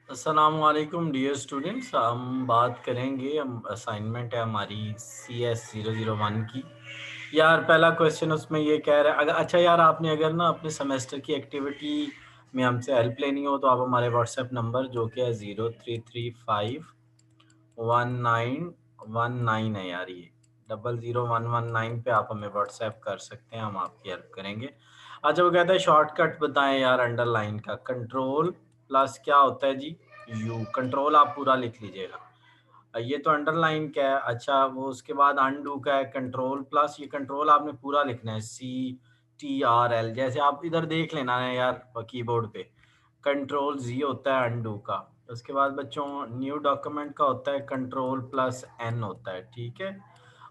अस्सलाम वालेकुम dear students. हम बात करेंगे, हम असाइनमेंट है हमारी CS001 की। यार पहला क्वेश्चन उसमें ये कह रहा है, अगर अच्छा यार आपने अगर ना अपने सेमेस्टर की एक्टिविटी में हमसे हेल्प लेनी हो तो आप हमारे व्हाट्सएप नंबर जो कि है 03351919 है यार, ये 00119 पे आप हमें व्हाट्सएप कर सकते हैं, हम आपकी हेल्प करेंगे। अच्छा वो कहता है शॉर्टकट बताएं यार अंडरलाइन का। कंट्रोल प्लस क्या होता है जी? यू। कंट्रोल आप पूरा लिख लीजिएगा। ये तो अंडरलाइन क्या है? अच्छा वो उसके बाद अनडू का है। कंट्रोल प्लस ये कंट्रोल आपने पूरा लिखना है, CTRL, जैसे आप इधर देख लेना है यार कीबोर्ड पे। कंट्रोल जी होता है अनडू का। उसके बाद बच्चों न्यू डॉक्यूमेंट का होता है कंट्रोल प्लस एन होता है, ठीक है।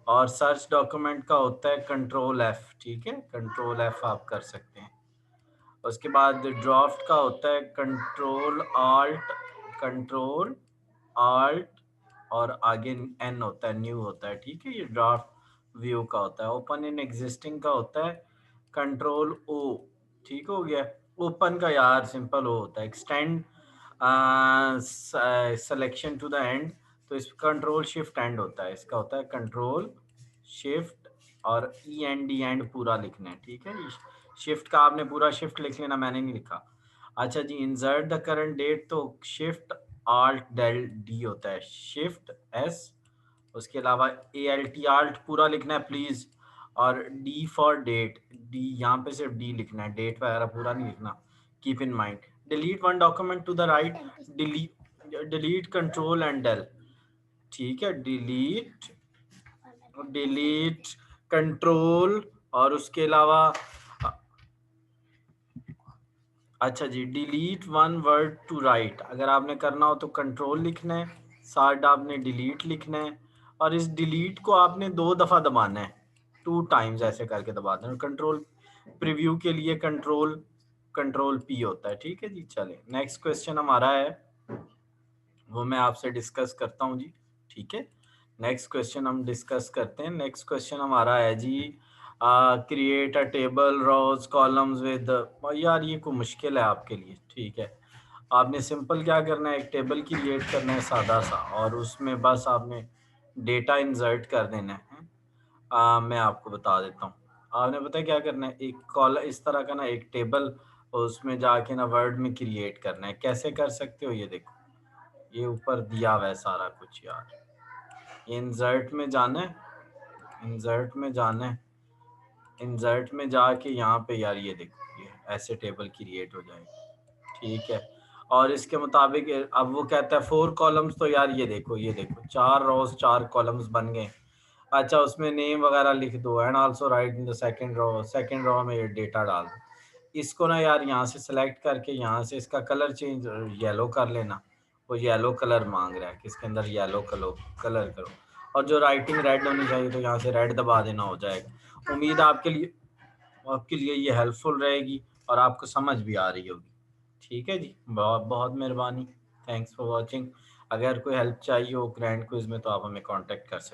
और सर्च डॉक्यूमेंट का होता है कंट्रोल एफ, ठीक है, कंट्रोल एफ आप कर सकते हैं। उसके बाद ड्राफ्ट का होता है कंट्रोल आल्ट और आगे एन होता है, न्यू होता है, ठीक है। ये ड्राफ्ट व्यू का होता है। ओपन इन एग्जिस्टिंग का होता है कंट्रोल ओ, ठीक हो गया। ओपन का यार सिंपल ओ होता है। Extend selection to the end, तो इस कंट्रोल शिफ्ट एंड होता है, इसका होता है कंट्रोल शिफ्ट और ई एन डी एंड पूरा लिखना है, ठीक है। शिफ्ट का आपने पूरा शिफ्ट लिख लेना, मैंने नहीं लिखा। अच्छा जी इंसर्ट द करंट डेट, तो शिफ्ट आल्ट डेल डी होता है, शिफ्ट एस। उसके अलावा ए एल टी आल्ट पूरा लिखना है प्लीज। और डी फॉर डेट, डी यहाँ पे सिर्फ डी लिखना है, डेट वगैरह पूरा नहीं लिखना। Keep in mind. Delete one document to the right, delete delete control and del, ठीक है। डिलीट डिलीट कंट्रोल और उसके अलावा अच्छा जी delete one word to right, अगर आपने करना हो तो कंट्रोल लिखना है, साथ आपने डिलीट लिखना है। और इस डिलीट को आपने 2 दफ़ा दबाना है, 2 टाइम्स ऐसे करके दबा देना। कंट्रोल प्रीव्यू के लिए कंट्रोल पी होता है, ठीक है जी। चले नेक्स्ट क्वेश्चन हमारा है, वो मैं आपसे डिस्कस करता हूँ जी, ठीक है। नेक्स्ट क्वेश्चन हम डिस्कस करते हैं। नेक्स्ट क्वेश्चन हमारा है जी create a table rows columns with. यार ये कोई मुश्किल है आपके लिए, ठीक है। आपने सिंपल क्या करना है, एक टेबल क्रिएट करना है सादा सा, और उसमें बस आपने डेटा इंसर्ट कर देना है। मैं आपको बता देता हूँ। आपने पता है क्या करना है, एक कॉलम इस तरह का ना, एक टेबल, उसमें जाके ना वर्ड में क्रिएट करना है। कैसे कर सकते हो ये देखो, ये ऊपर दिया हुआ है सारा कुछ यार। इंसर्ट में जाना है, इंसर्ट में जाना है, इंसर्ट में जाके यहाँ पे यार ये देखो, ये ऐसे टेबल क्रिएट हो जाएगी, ठीक है। और इसके मुताबिक अब वो कहता है 4 कॉलम्स, तो यार ये देखो 4 रोज 4 कॉलम्स बन गए। अच्छा उसमें नेम वगैरह लिख दो, and also write in the second row में ये डेटा डाल दो। इसको ना यार यहाँ से सेलेक्ट करके यहाँ से इसका कलर चेंज येलो कर लेना। वो येलो कलर मांग रहा है कि इसके अंदर येलो कलर करो। और जो राइटिंग रेड होनी चाहिए तो यहाँ से रेड दबा देना, हो जाएगा। उम्मीद है आपके लिए ये हेल्पफुल रहेगी और आपको समझ भी आ रही होगी, ठीक है जी। बहुत बहुत मेहरबानी, थैंक्स फॉर वॉचिंग। अगर कोई हेल्प चाहिए हो ग्रैंड क्विज में तो आप हमें कांटेक्ट कर सकते हैं।